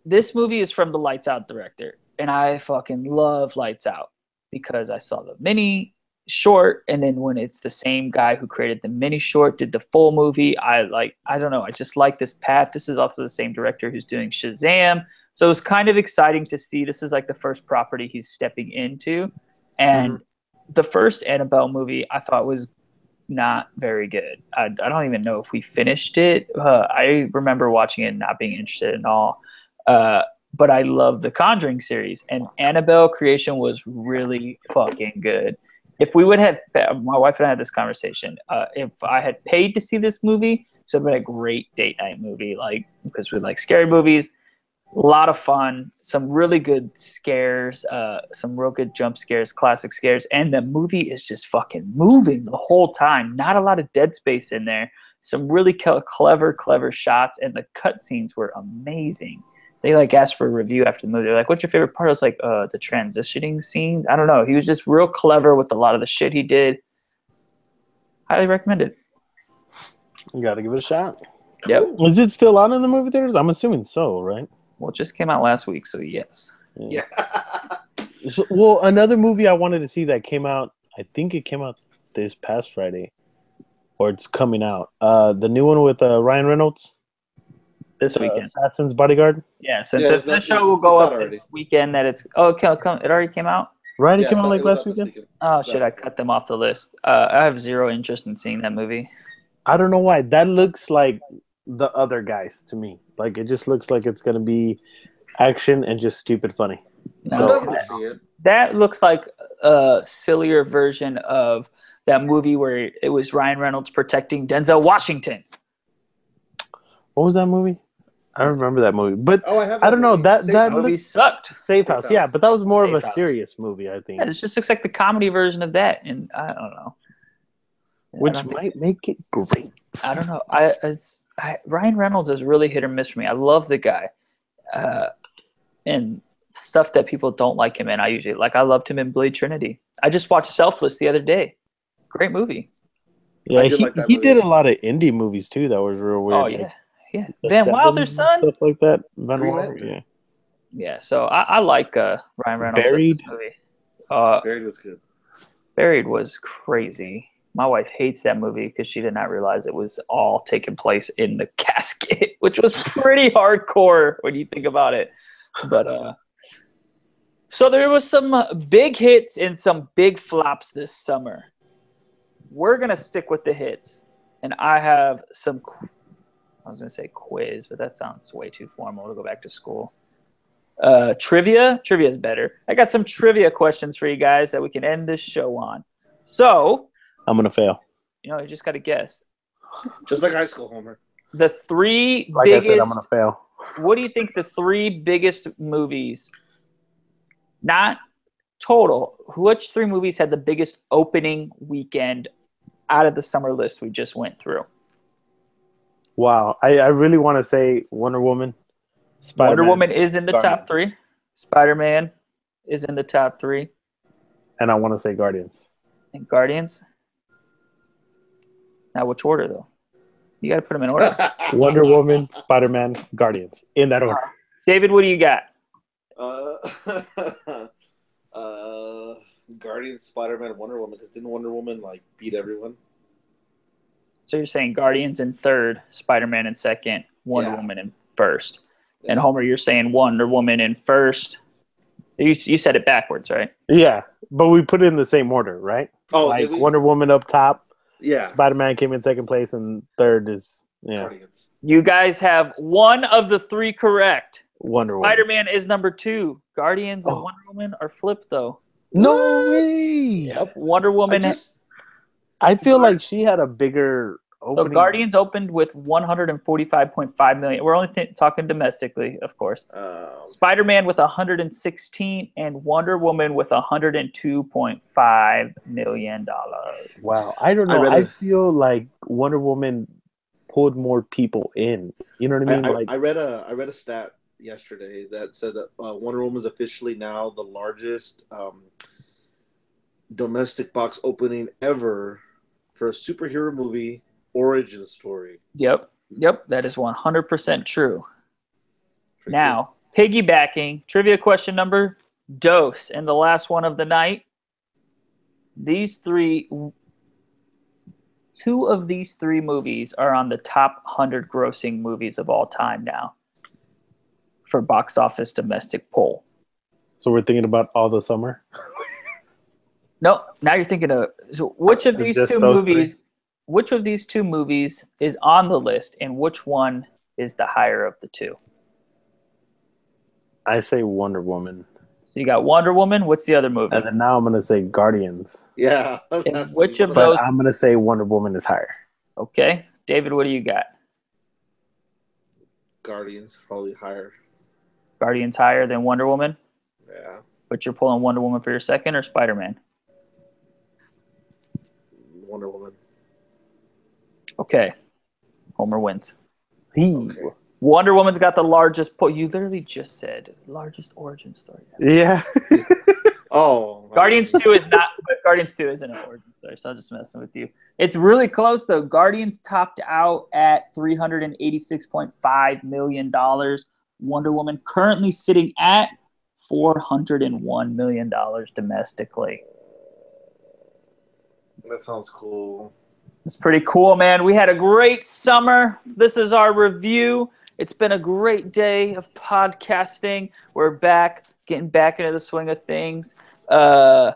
this movie is from the Lights Out director, and I fucking love Lights Out because I saw the mini short, and then when it's the same guy who created the mini short did the full movie, I don't know, I just like this path. This is also the same director who's doing Shazam, so it was kind of exciting to see. This is like the first property he's stepping into, and the first Annabelle movie I thought was not very good. I don't even know if we finished it. I remember watching it and not being interested at all, but I love the Conjuring series, and Annabelle Creation was really fucking good. If we would have, my wife and I had this conversation, if I had paid to see this movie, it would have been a great date night movie, because we like scary movies. A lot of fun, some really good scares, some real good jump scares, classic scares, and the movie is just fucking moving the whole time. Not a lot of dead space in there. Some really clever shots, and the cutscenes were amazing. They asked for a review after the movie. They're like, "What's your favorite part?" I was like, "The transitioning scenes." I don't know. He was just real clever with a lot of the shit he did. Highly recommended. You got to give it a shot. Yep. Is it still on in the movie theaters? I'm assuming so, right? Well, it just came out last week, so yes. Yeah. Well, another movie I wanted to see that came out, I think it came out this past Friday, or it's coming out. The new one with Ryan Reynolds. This weekend. Assassin's Bodyguard. Yeah, since this show will go up this weekend, that it's... Oh, it already came out? Right, it came out last weekend? Oh, shit, I cut them off the list. I have zero interest in seeing that movie. I don't know why. That looks like the other guys to me. It just looks like it's going to be action and just stupid funny. No, that looks like a sillier version of that movie where it was Ryan Reynolds protecting Denzel Washington. What was that movie? I don't remember that movie, but Oh, I have. I don't know that That movie sucked. Safe House. Yeah, but that was more of a Safe House. serious movie, I think. Yeah, this just looks like the comedy version of that, and I don't know. Which might make it great. I don't know. Ryan Reynolds is really hit or miss for me. I love the guy, and stuff that people don't like him in. I usually like. I loved him in Blade Trinity. I just watched Selfless the other day. Great movie. Yeah, he did a lot of indie movies too. That was real weird. Oh yeah, yeah. Van Wilder's son, stuff like that. Van Wilder, yeah. Yeah, so I like Ryan Reynolds. Buried. With this movie. Buried was good. Buried was crazy. My wife hates that movie because she did not realize it was all taking place in the casket, which was pretty hardcore when you think about it. But so there was some big hits and some big flops this summer. We're gonna stick with the hits, and I have some. I was gonna say quiz, but that sounds way too formal to go back to school. Trivia is better. I got some trivia questions for you guys that we can end this show on. So I'm gonna fail. You just got to guess. Just like high school, Homer. The three like biggest. I said, I'm gonna fail. What do you think the three biggest movies? Not total. Which three movies had the biggest opening weekend out of the summer list we just went through? Wow, I really want to say Wonder Woman. Wonder Woman is in the top three. Spider-Man is in the top three. And I want to say Guardians. And Guardians? Now, which order, though? You got to put them in order. Wonder Woman, Spider-Man, Guardians. In that order. David, what do you got? Guardians, Spider-Man, Wonder Woman. Because didn't Wonder Woman, beat everyone? So you're saying Guardians in third, Spider-Man in second, Wonder Woman in first. Yeah. And Homer, you're saying Wonder Woman in first. You said it backwards, right? Yeah, but we put it in the same order, right? Oh, Wonder Woman up top. Yeah. Spider-Man came in second place, and third is Guardians. You guys have one of the three correct. Wonder Woman. Spider-Man is number 2. Guardians and Wonder Woman are flipped, though. No way. Yep. Wonder Woman. I feel like she had a bigger opening. So Guardians opened with 145.5 million. We're only talking domestically, of course. Spider-Man with 116 and Wonder Woman with 102.5 $1 million. Wow, I don't know. I feel like Wonder Woman pulled more people in. You know what I mean? I read a stat yesterday that said that Wonder Woman is officially now the largest domestic box opening ever for a superhero movie origin story. Yep, that is 100% true. Now, piggybacking, trivia question number dose, and the last one of the night. Two of these three movies are on the top 100 grossing movies of all time now for box office domestic poll. So we're thinking about all the summer? No, now you're thinking of which of these two movies? Which of these two movies is on the list, and which one is the higher of the two? I say Wonder Woman. So you got Wonder Woman. What's the other movie? And then now I'm going to say Guardians. Yeah. Which of those? I'm going to say Wonder Woman is higher. Okay. David, what do you got? Guardians, probably higher. Guardians higher than Wonder Woman? Yeah. But you're pulling Wonder Woman for your second, or Spider-Man? Wonder Woman. Okay. Homer wins. Okay. Wonder Woman's got the largest pull. You literally just said largest origin story. Yeah. Guardians 2 is not, but Guardians 2 isn't an origin story, so I'm just messing with you. It's really close, though. Guardians topped out at $386.5 million. Wonder Woman currently sitting at $401 million domestically. That sounds cool. It's pretty cool, man. We had a great summer. This is our review. It's been a great day of podcasting. We're back, getting back into the swing of things. We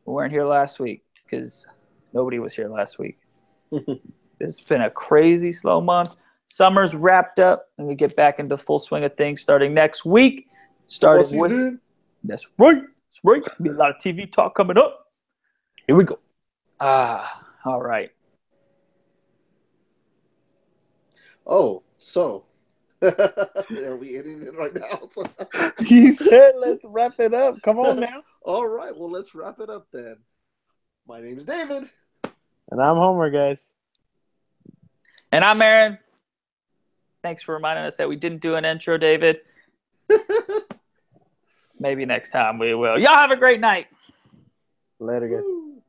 weren't here last week because nobody was here last week. It's been a crazy slow month. Summer's wrapped up, and we get back into full swing of things starting next week. That's right. That's right. Be a lot of TV talk coming up. Here we go. All right. Oh, so are we ending it right now? He said, "Let's wrap it up." Come on now. All right, well, let's wrap it up then. My name is David. And I'm Homer, guys. And I'm Aaron. Thanks for reminding us that we didn't do an intro, David. Maybe next time we will. Y'all have a great night. Later, guys. Woo.